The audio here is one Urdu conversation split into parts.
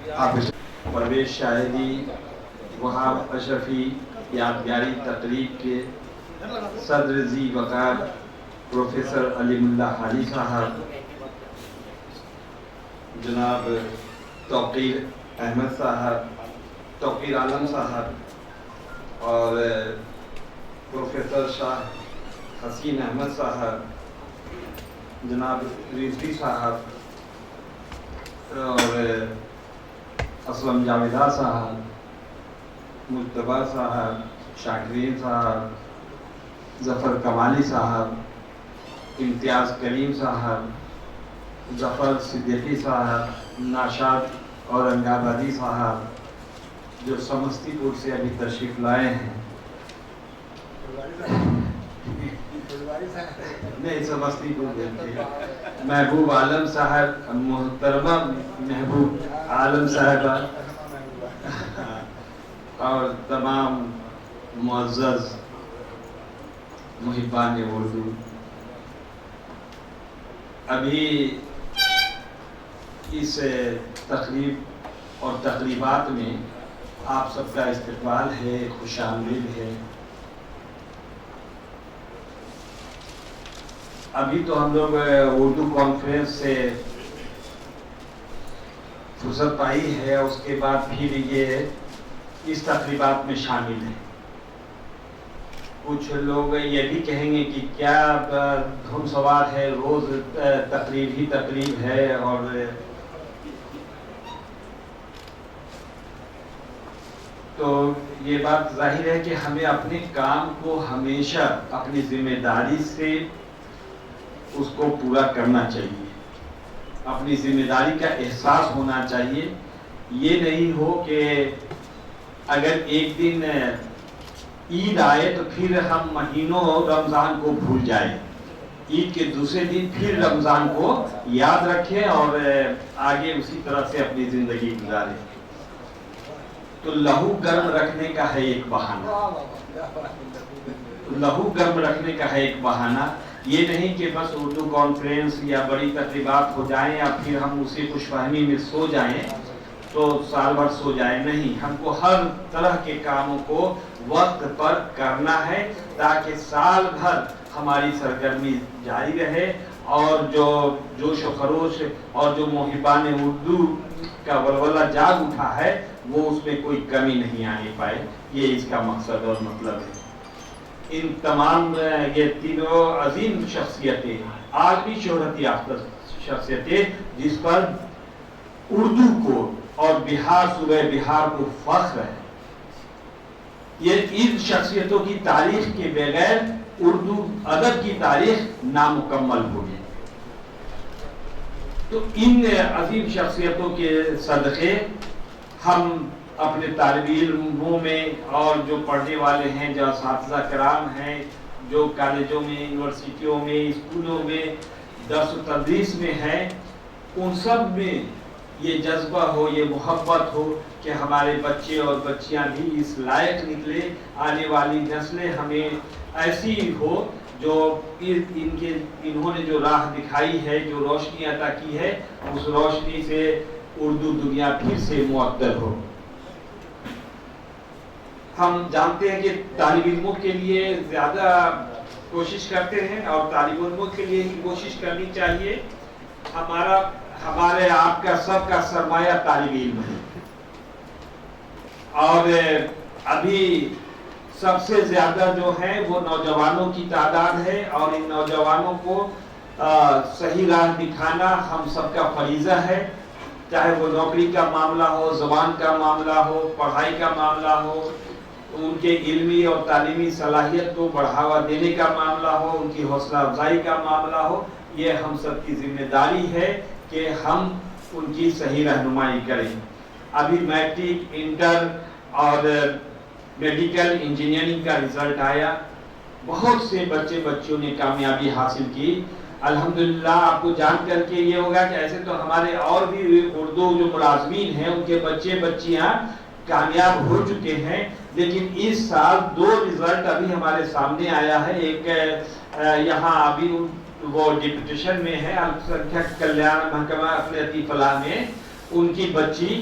حافظ پرویز شاہدی وہاب اشرفی یادگاری تقریب کے صدر ذی وقار پروفیسر علیم اللہ حاجی صاحب، جناب توقیر احمد صاحب، توقیر عالم صاحب اور پروفیسر شاہ حسین احمد صاحب، جناب رضوی صاحب اور اسلم جاویدہ صاحب، مجتبیٰ صاحب، شاکرین صاحب، ظفر کمالی صاحب، امتیاز کریم صاحب، ظفر صدیقی صاحب، ناشاد اورنگ آبادی صاحب جو سمستی پور سے ابھی تشریف لائے ہیں. نہیں سمستی پور دیتے. محبوب عالم صاحب، محترمہ محبوب عالم صاحبہ اور تمام معزز محبان اردو. ابھی اس تقریب اور تقریبات میں آپ سب کا استقبال ہے، خوش آمدید ہے. ابھی تو ہم لوگ اردو کانفرنس سے فرصت پائی ہے، اس کے بعد پھر یہ اس تقریبات میں شامل ہیں. کچھ لوگ یہ بھی کہیں گے کہ کیا دھن سوار ہے، روز تقریب ہی تقریب ہے. اور تو یہ بات ظاہر ہے کہ ہمیں اپنے کام کو ہمیشہ اپنی ذمہ داری سے اس کو پورا کرنا چاہیے، اپنی ذمہ داری کا احساس ہونا چاہیے. یہ نہیں ہو کہ اگر ایک دن عید آئے تو پھر ہم مہینوں رمضان کو بھول جائیں، عید کے دوسرے دن پھر رمضان کو یاد رکھیں اور آگے اسی طرح سے اپنی زندگی گزاریں. تو لہو گرم رکھنے کا ہے ایک بہانہ، لہو گرم رکھنے کا ہے ایک بہانہ. یہ نہیں کہ بس اردو کانفرنس یا بڑی تقریبات ہو جائیں یا پھر ہم اسی خوش فہمی میں سو جائیں تو سال بھر سو جائیں. نہیں، ہم کو ہر طرح کے کاموں کو وقت پر کرنا ہے تاکہ سال بھر ہماری سرگرمی جاری رہے اور جو جوش و خروش اور جو محبان اردو کا ولولہ جاگ اٹھا ہے وہ اس میں کوئی کمی نہیں آنے پائے. یہ اس کا مقصد اور مطلب ہے. ان تمام یہ تینوں عظیم شخصیتیں، عالمی شہرت یافتہ شخصیتیں جس پر اردو کو اور بہار، صوبہ بہار کو فخر ہے، یہ ان شخصیتوں کی تاریخ کے بغیر اردو ادب کی تاریخ نامکمل ہوگی. تو ان عظیم شخصیتوں کے صدقے ہم اپنے طالب علموں میں اور جو پڑھنے والے ہیں، جو اساتذہ کرام ہیں، جو کالجوں میں، یونیورسٹیوں میں، اسکولوں میں درس و تدریس میں ہیں، ان سب میں یہ جذبہ ہو، یہ محبت ہو کہ ہمارے بچے اور بچیاں بھی اس لائق نکلے. آنے والی نسلیں ہمیں ایسی ہو جو انہوں نے جو راہ دکھائی ہے، جو روشنی عطا کی ہے، اس روشنی سے اردو دنیا پھر سے معطر ہو. ہم جانتے ہیں کہ طالب علموں کے لیے زیادہ کوشش کرتے ہیں اور طالب علموں کے لیے ہی کوشش کرنی چاہیے. ہمارے آپ کا سب کا سرمایہ طالب علم ہے اور ابھی سب سے زیادہ جو ہے وہ نوجوانوں کی تعداد ہے اور ان نوجوانوں کو صحیح راہ دکھانا ہم سب کا فریضہ ہے. چاہے وہ نوکری کا معاملہ ہو، زبان کا معاملہ ہو، پڑھائی کا معاملہ ہو، ان کے علمی اور تعلیمی صلاحیت کو بڑھاوا دینے کا معاملہ ہو، ان کی حوصلہ افزائی کا معاملہ ہو. یہ ہم سب کی ذمہ داری ہے کہ ہم ان کی صحیح رہنمائی کریں. ابھی میٹرک، انٹر اور میڈیکل انجینئرنگ کا رزلٹ آیا. بہت سے بچیوں نے کامیابی حاصل کی. الحمدللہ آپ کو جان کر کے یہ ہوگا کہ ایسے تو ہمارے اور بھی اردو جو ملازمین ہیں ان کے بچے بچیاں کامیاب ہو چکے ہیں، لیکن اس سال 2 رزلٹ ابھی ہمارے سامنے آیا ہے. ایک یہاں ابھی وہ ڈپٹیشن میں ہے الپ سنکھیک کلیان محکمہ اقلیتی فلاح میں، ان کی بچی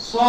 100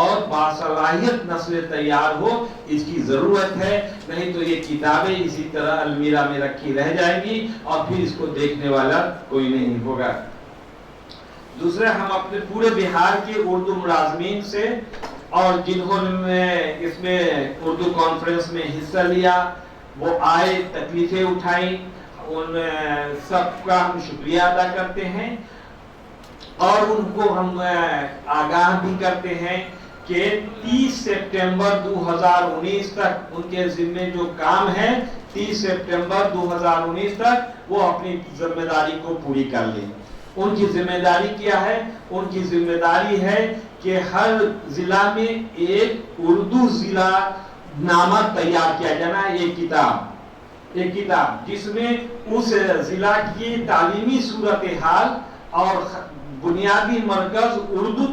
اور باصلاحیت نسلیں تیار ہو، اس کی ضرورت ہے. نہیں تو یہ کتابیں اسی طرح المیرہ میں رکھی رہ جائیں گی اور پھر اس کو دیکھنے والا کوئی نہیں ہوگا. دوسرے، ہم اپنے پورے بہار کے اردو ملازمین سے اور جنہوں نے اس میں اردو کانفرنس میں حصہ لیا، وہ آئے، تکلیفیں اٹھائیں، ان سب کا ہم شکریہ ادا کرتے ہیں اور ان کو ہم آگاہ بھی کرتے ہیں کہ 30 سپٹمبر 2019 تک ان کے ذمے جو کام ہے، 30 سپٹمبر 2019 تک وہ اپنی ذمہ داری کو پوری کر لیں. ان کی ذمہ داری کیا ہے؟ ان کی ذمہ داری ہے کہ ہر ضلع میں ایک اردو ضلع نامہ تیار کیا جانا ہے. ایک کتاب جس میں اس ضلع کی تعلیمی صورتحال اور بنیادی مرکز اردو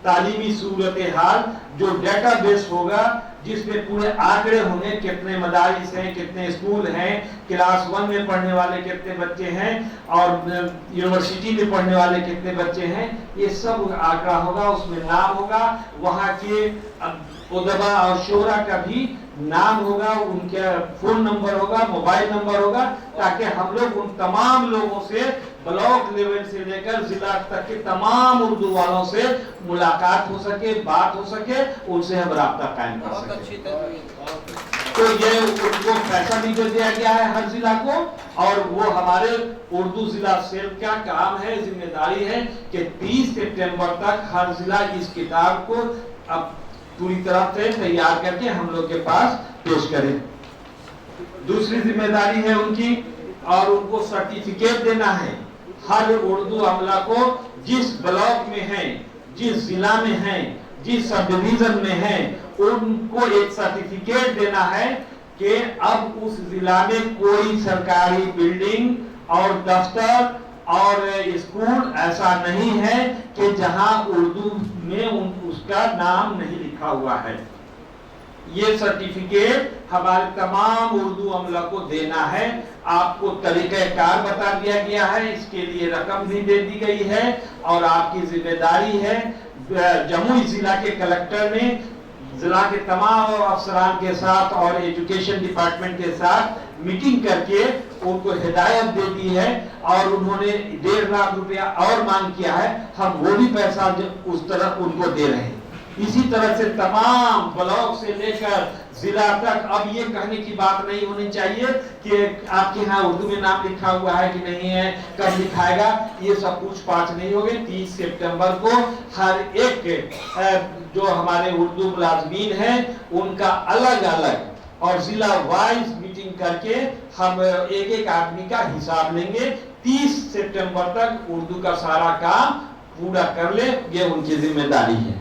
تعلیمی صورتحال جو ڈیٹا بیس ہوگا، جس میں پورے آنکڑے ہوں گے، کتنے مدارس ہیں، کتنے اسکول ہیں، کلاس 1 میں پڑھنے والے کتنے بچے ہیں اور یونیورسٹی میں پڑھنے والے کتنے بچے ہیں، یہ سب آنکڑا ہوگا. اس میں نام ہوگا، وہاں کے ادبا اور شعراء کا بھی نام ہوگا، ان کا فون نمبر ہوگا، موبائل نمبر ہوگا، تاکہ ہم لوگ ان تمام لوگوں سے بلاک لیول سے لے کر ضلع تک کے تمام اردو والوں سے ملاقات ہو سکے، بات ہو سکے، ان سے ہم رابطہ قائم کر سکیں. تو یہ ان کو پیسہ بھی دیا گیا ہے ہر ضلع کو، اور وہ ہمارے اردو ضلع سیل کا کام ہے، ذمہ داری ہے کہ 30 سپٹمبر تک ہر ضلع اس کتاب کو اب پوری طرح سے تیار کر کے ہم لوگ کے پاس پیش کریں. دوسری ذمہ داری ہے ان کی، اور ان کو سرٹیفکیٹ دینا ہے. ہر اردو عملہ کو جس بلاک میں ہیں، جس ضلع میں ہیں، جس سب ڈویژن میں ہیں، ان کو ایک سرٹیفکیٹ دینا ہے کہ اب اس ضلع میں کوئی سرکاری بلڈنگ اور دفتر اور اسکول ایسا نہیں ہے کہ جہاں اردو میں اس کا نام نہیں لکھا ہوا ہے. یہ سرٹیفکیٹ ہمارے تمام اردو عملہ کو دینا ہے. آپ کو طریقہ کار بتا دیا گیا ہے، اس کے لیے رقم بھی دے دی گئی ہے، اور آپ کی ذمہ داری ہے جموئی ضلع کے کلکٹر نے ضلع کے تمام افسران کے ساتھ اور ایجوکیشن ڈپارٹمنٹ کے ساتھ میٹنگ کر کے ان کو ہدایت دے دی ہے، اور انہوں نے 1.5 لاکھ روپیہ اور مانگ کیا ہے. ہم وہ بھی پیسہ اس طرح ان کو دے رہے ہیں. اسی طرح سے تمام بلاک سے لے کر ضلع تک اب یہ کہنے کی بات نہیں ہونی چاہیے کہ آپ کے ہاں اردو میں نام لکھا ہوا ہے کہ نہیں ہے، کب لکھائے گا، یہ سب پوچھ پاچھ نہیں ہوگی. 30 سپٹمبر کو ہر ایک جو ہمارے اردو ملازمین ہیں ان کا الگ الگ اور ضلع وائز میٹنگ کر کے ہم ایک ایک آدمی کا حساب لیں گے. 30 سپٹمبر تک اردو کا سارا کام پورا کر لے، یہ ان کی ذمہ داری ہے.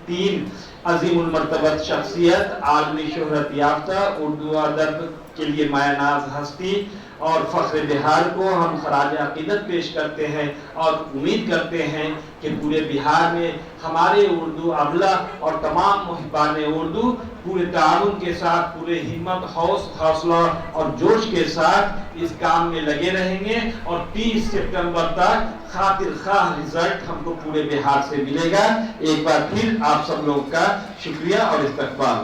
3 عظیم المرتبت شخصیت، عالمی شہرت یافتہ، اردو ادب کے لیے مایہ ناز ہستی اور فخر بہار کو ہم خراج عقیدت پیش کرتے ہیں اور امید کرتے ہیں کہ پورے بہار میں ہمارے اردو عملہ اور تمام محبان اردو پورے تعاون کے ساتھ، پورے ہمت، حوصلہ اور جوش کے ساتھ اس کام میں لگے رہیں گے، اور 30 سپٹمبر تک خاطر خواہ رزلٹ ہم کو پورے بہار سے ملے گا. ایک بار پھر آپ سب لوگ کا شکریہ اور استقبال.